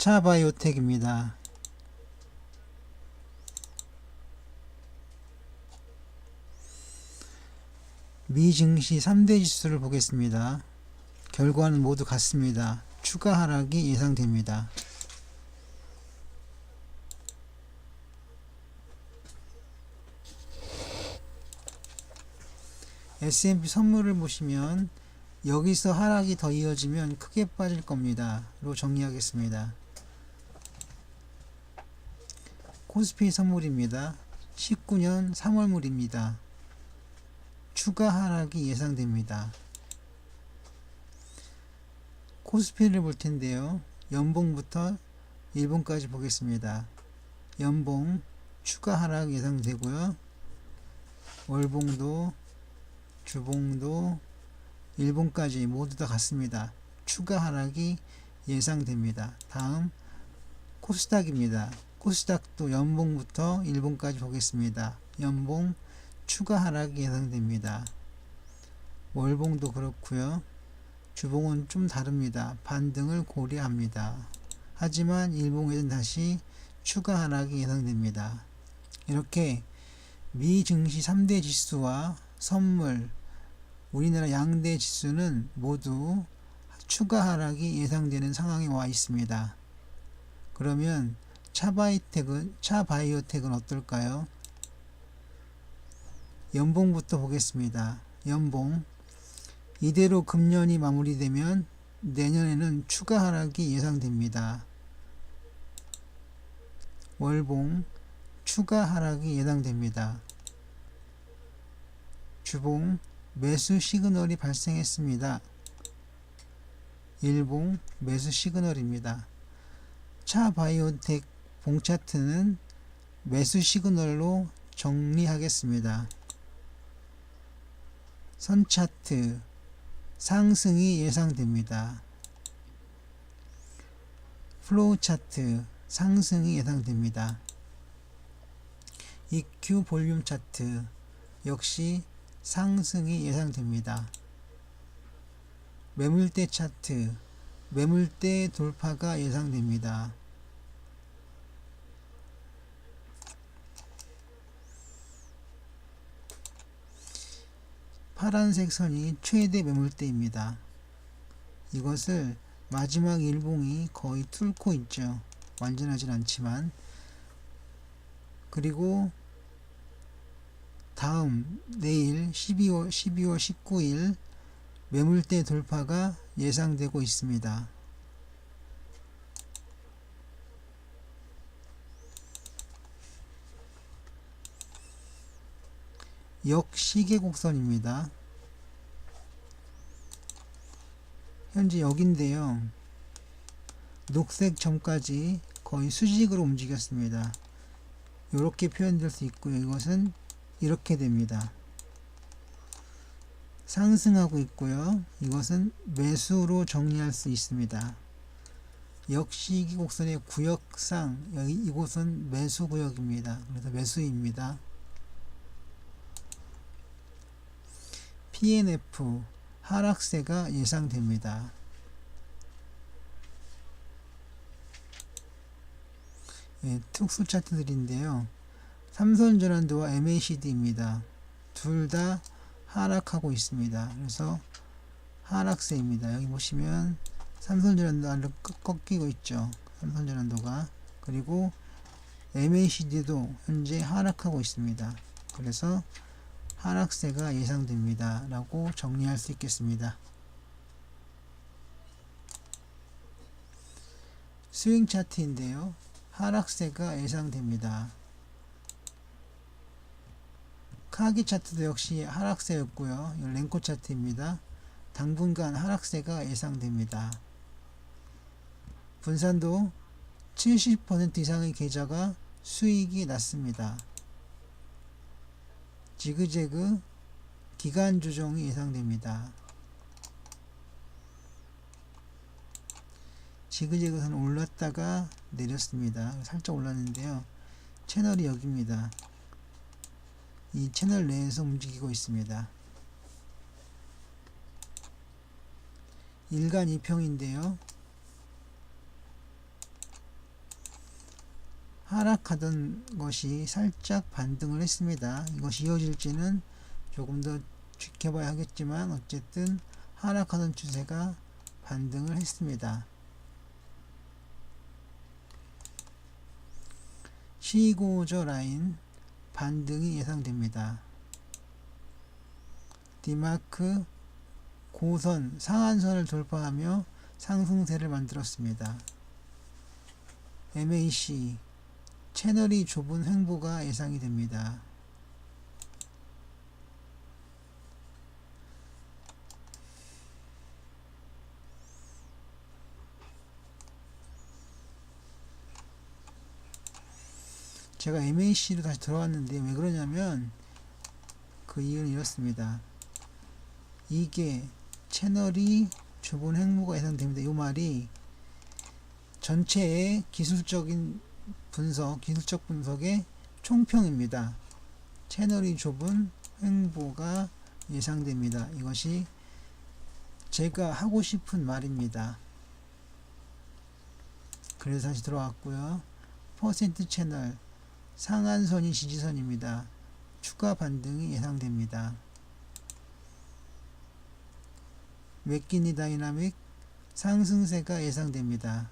차바이오텍입니다. 미 증시 3대 지수를 보겠습니다. 결과는 모두 같습니다. 추가 하락이 예상됩니다. S&P 선물을 보시면 여기서 하락이 더 이어지면 크게 빠질 겁니다. 로 정리하겠습니다. 코스피 선물입니다. 19년 3월물입니다. 추가 하락이 예상됩니다. 코스피를 볼 텐데요. 연봉부터 일봉까지 보겠습니다. 연봉 추가 하락 예상되고요. 월봉도 주봉도 일봉까지 모두 다 같습니다. 추가 하락이 예상됩니다. 다음 코스닥입니다. 코스닥도 연봉부터 일봉까지 보겠습니다. 연봉 추가 하락이 예상됩니다. 월봉도 그렇고요. 주봉은 좀 다릅니다. 반등을 고려합니다. 하지만 일봉에는 다시 추가 하락이 예상됩니다. 이렇게 미 증시 3대 지수와 선물, 우리나라 양대 지수는 모두 추가 하락이 예상되는 상황에 와 있습니다. 그러면 차바이오텍은 어떨까요? 연봉부터 보겠습니다. 연봉 이대로 금년이 마무리되면 내년에는 추가 하락이 예상됩니다. 월봉 추가 하락이 예상됩니다. 주봉 매수 시그널이 발생했습니다. 일봉 매수 시그널입니다. 차바이오텍 봉차트는 매수 시그널로 정리하겠습니다. 선차트 상승이 예상됩니다. 플로우 차트 상승이 예상됩니다. EQ 볼륨 차트 역시 상승이 예상됩니다. 매물대 차트 매물대 돌파가 예상됩니다. 파란색 선이 최대 매물대입니다. 이것을 마지막 일봉이 거의 뚫고 있죠. 완전하진 않지만. 그리고 다음 내일 12월 19일 매물대 돌파가 예상되고 있습니다. 역시계 곡선입니다. 현재 여기인데요. 녹색 점까지 거의 수직으로 움직였습니다. 이렇게 표현될 수 있고요. 이것은 이렇게 됩니다. 상승하고 있고요. 이것은 매수로 정리할 수 있습니다. 역시계 곡선의 구역상 여기 이곳은 매수 구역입니다. 그래서 매수입니다. PNF 하락세가 예상됩니다. 특수 차트들인데요. 삼선전환도와 MACD입니다. 둘 다 하락하고 있습니다. 그래서 하락세입니다. 여기 보시면 삼선전환도 아래로 꺾이고 있죠. 삼선전환도가. 그리고 MACD도 현재 하락하고 있습니다. 그래서 하락세가 예상됩니다. 라고 정리할 수 있겠습니다. 스윙 차트인데요. 하락세가 예상됩니다. 카기 차트도 역시 하락세였고요. 랭코 차트입니다. 당분간 하락세가 예상됩니다. 분산도 70% 이상의 계좌가 수익이 났습니다. 지그재그 기간 조정이 예상됩니다. 지그재그선 올랐다가 내렸습니다. 살짝 올랐는데요. 채널이 여기입니다. 이 채널 내에서 움직이고 있습니다. 일간 2평인데요. 하락하던 것이 살짝 반등을 했습니다. 이것이 이어질지는 조금 더 지켜봐야 하겠지만 어쨌든 하락하던 추세가 반등을 했습니다. 시고저 라인 반등이 예상됩니다. 디마크 고선 상한선을 돌파하며 상승세를 만들었습니다. MAC 채널이 좁은 횡보가 예상이 됩니다. 제가 MAC로 다시 들어왔는데 왜 그러냐면 그 이유는 이렇습니다. 이게 채널이 좁은 횡보가 예상됩니다. 이 말이 전체의 기술적인 분석, 기술적 분석의 총평입니다. 채널이 좁은 횡보가 예상됩니다. 이것이 제가 하고 싶은 말입니다. 그래서 다시 들어왔고요. 퍼센트 채널 상한선이 지지선입니다. 추가 반등이 예상됩니다. 맥키니 다이나믹 상승세가 예상됩니다.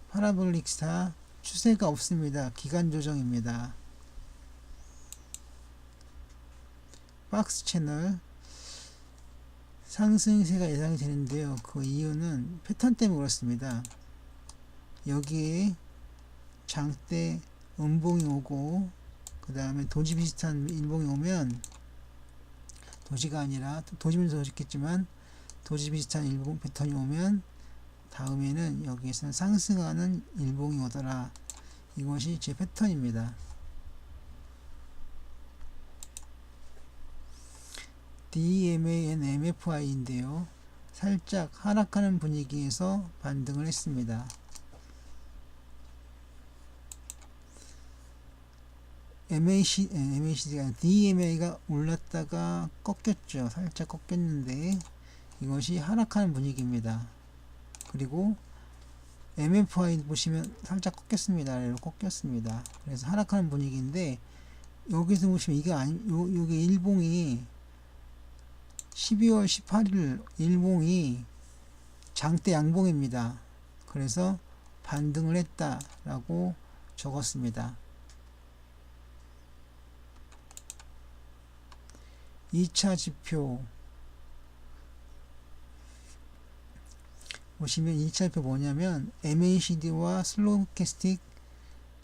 파라볼릭 스타 추세가 없습니다. 기간 조정입니다. 박스 채널 상승세가 예상이 되는데요. 그 이유는 패턴 때문에 그렇습니다. 여기에 장대 음봉이 오고 그 다음에 도지 비슷한 일봉이 오면 도지가 아니라 도지면 더 좋겠지만 도지 비슷한 일봉 패턴이 오면 다음에는 여기에서는 상승하는 일봉이 오더라. 이것이 제 패턴입니다. DMAN MFI인데요. 살짝 하락하는 분위기에서 반등을 했습니다. MACD가 DMA가 올랐다가 꺾였죠. 살짝 꺾였는데 이것이 하락하는 분위기입니다. 그리고 MFI 보시면 살짝 꺾였습니다. 아래로 꺾였습니다. 그래서 하락하는 분위기인데 여기서 보시면 이게 요게 일봉이 12월 18일 일봉이 장대 양봉입니다. 그래서 반등을 했다라고 적었습니다. 2차 지표 보시면 2차 지표 뭐냐면 MACD와 스토캐스틱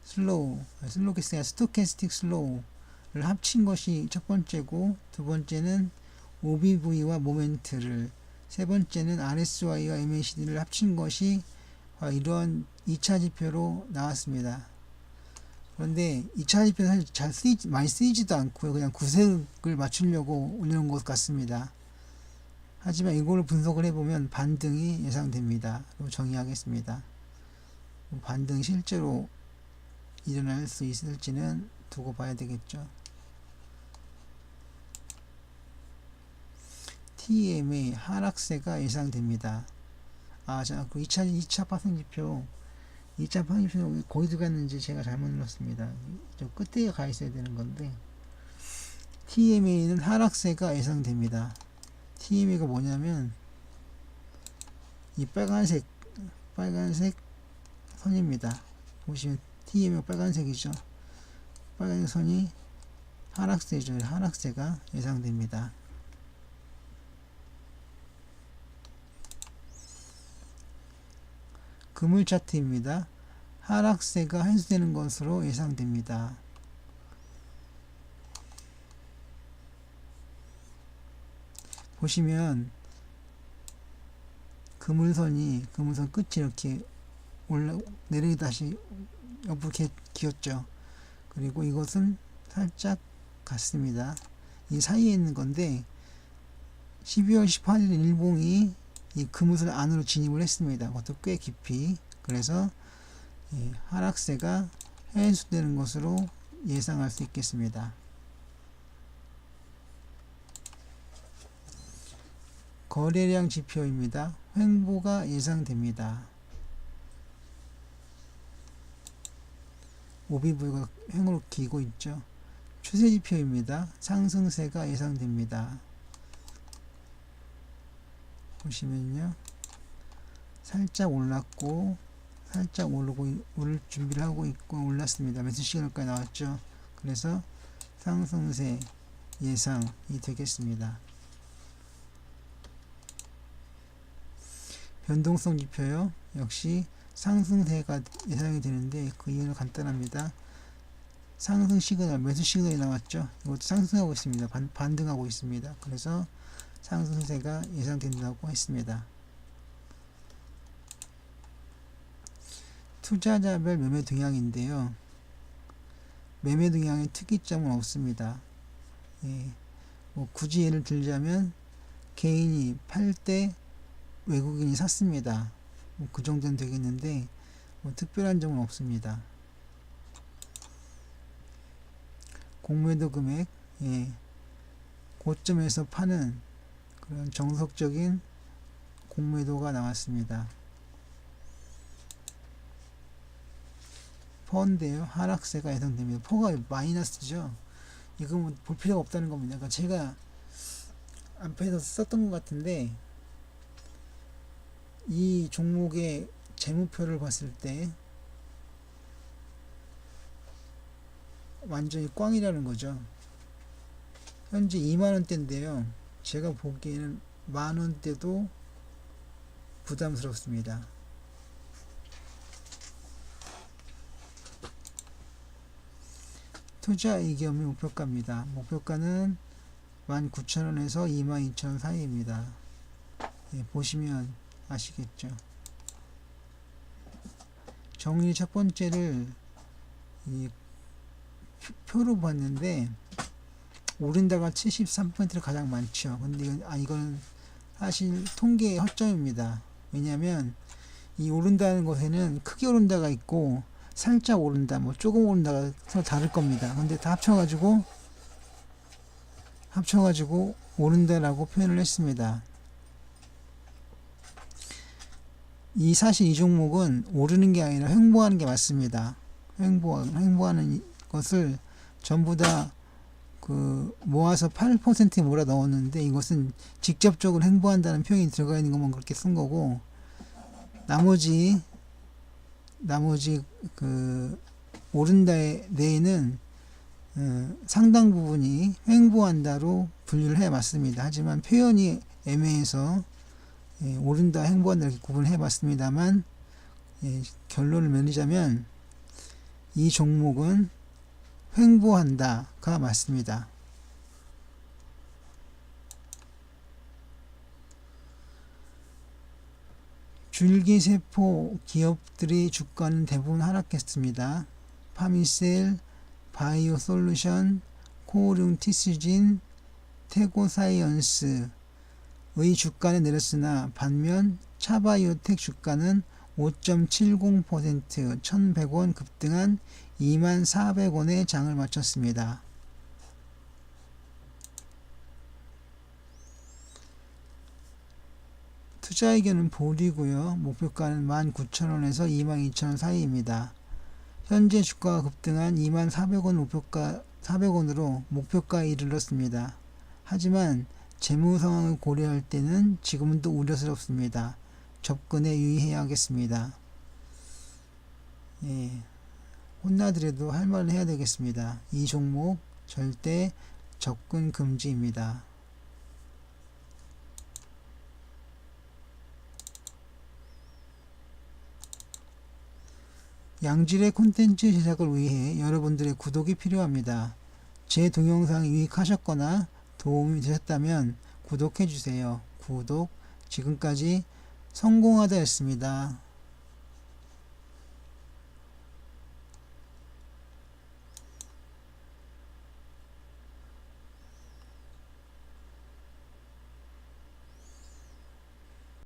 슬로우를 합친 것이 첫 번째고 두 번째는 OBV와 모멘트를 세 번째는 RSI와 MACD를 합친 것이 이러한 2차 지표로 나왔습니다. 그런데 2차 지표는 사실 많이 쓰이지도 않고요. 그냥 구색을 맞추려고 올려놓은 것 같습니다. 하지만 이걸 분석을 해보면 반등이 예상됩니다. 정의하겠습니다. 반등이 실제로 일어날 수 있을지는 두고 봐야 되겠죠. TMA 하락세가 예상됩니다. 자, 그 2차 파생지표 2차 파생지표 거기 들어갔는지 제가 잘못 눌렀습니다. 저 끝에 가 있어야 되는 건데 TMA는 하락세가 예상됩니다. TMA가 뭐냐면 이 빨간색 선입니다. 보시면 TMA가 빨간색이죠. 빨간색 선이 하락세죠. 하락세가 예상됩니다. 금을 차트입니다. 하락세가 해소되는 것으로 예상됩니다. 보시면 금물선 끝이 이렇게 내리기 다시 옆으로 기었죠. 그리고 이것은 살짝 같습니다. 이 사이에 있는 건데 12월 18일 일봉이 이 금물선 안으로 진입을 했습니다. 그것도 꽤 깊이. 그래서 하락세가 해소되는 것으로 예상할 수 있겠습니다. 거래량 지표입니다. 횡보가 예상됩니다. 오비브가 횡으로 기고 있죠. 추세지표입니다. 상승세가 예상됩니다. 보시면요, 살짝 올랐고 살짝 오르고 오를 준비를 하고 있고 올랐습니다. 매수 시그널까지 나왔죠. 그래서 상승세 예상이 되겠습니다. 변동성 지표요, 역시 상승세가 예상이 되는데 그 이유는 간단합니다. 상승 시그널, 매수 시그널이 나왔죠. 이것도 상승하고 있습니다. 반등하고 있습니다. 그래서 상승세가 예상된다고 했습니다. 투자자별 매매 동향인데요, 매매 동향의 특이점은 없습니다. 예, 뭐 굳이 예를 들자면 개인이 팔 때 외국인이 샀습니다. 뭐 그 정도는 되겠는데 뭐 특별한 점은 없습니다. 공매도 금액, 예, 고점에서 파는 그런 정석적인 공매도가 나왔습니다. 퍼인데요, 하락세가 예상됩니다. 퍼가 마이너스죠. 이거 뭐 볼 필요가 없다는 겁니다. 그러니까 제가 안페에서 썼던 것 같은데, 이 종목의 재무표를 봤을 때 완전히 꽝이라는 거죠. 현재 2만원대인데요, 제가 보기에는 만원대도 부담스럽습니다. 투자 이기업의 목표가입니다. 목표가는 19,000원에서 22,000원 사이입니다. 예, 보시면 아시겠죠. 정리 첫 번째를 이 표로 봤는데 오른다가 73%가 가장 많죠. 근데 이거는 사실 통계의 허점입니다. 왜냐하면 이 오른다는 것에는 크게 오른다가 있고 살짝 오른다, 뭐 조금 오른다가 서로 다를 겁니다. 근데 다 합쳐가지고 오른다라고 표현을 했습니다. 사실 이 종목은 오르는 게 아니라 횡보하는 게 맞습니다. 횡보하는 것을 전부 다 모아서 8%에 몰아 넣었는데, 이것은 직접적으로 횡보한다는 표현이 들어가 있는 것만 그렇게 쓴 거고, 나머지 오른다 내에는 상당 부분이 횡보한다로 분류를 해 봤습니다. 하지만 표현이 애매해서 오른다 횡보한다 이렇게 구분을 해 봤습니다만, 결론을 내리자면 이 종목은 횡보한다가 맞습니다. 줄기세포 기업들의 주가는 대부분 하락했습니다. 파미셀, 바이오솔루션, 코오름 티스진, 태고사이언스의 주가는 내렸으나 반면 차바이오텍 주가는 5.70% 1,100원 급등한 24,000원에 장을 마쳤습니다. 투자 의견은 보리고요. 목표가는 19,000원에서 22,000원 사이입니다. 현재 주가가 급등한 24,000원 400원으로 목표가에 이르렀습니다. 하지만 재무 상황을 고려할 때는 지금은 또 우려스럽습니다. 접근에 유의해야겠습니다. 예, 혼나더라도 할 말을 해야 되겠습니다. 이 종목 절대 접근 금지입니다. 양질의 콘텐츠 제작을 위해 여러분들의 구독이 필요합니다. 제 동영상이 유익하셨거나 도움이 되셨다면 구독해주세요. 구독. 지금까지 성공하다였습니다.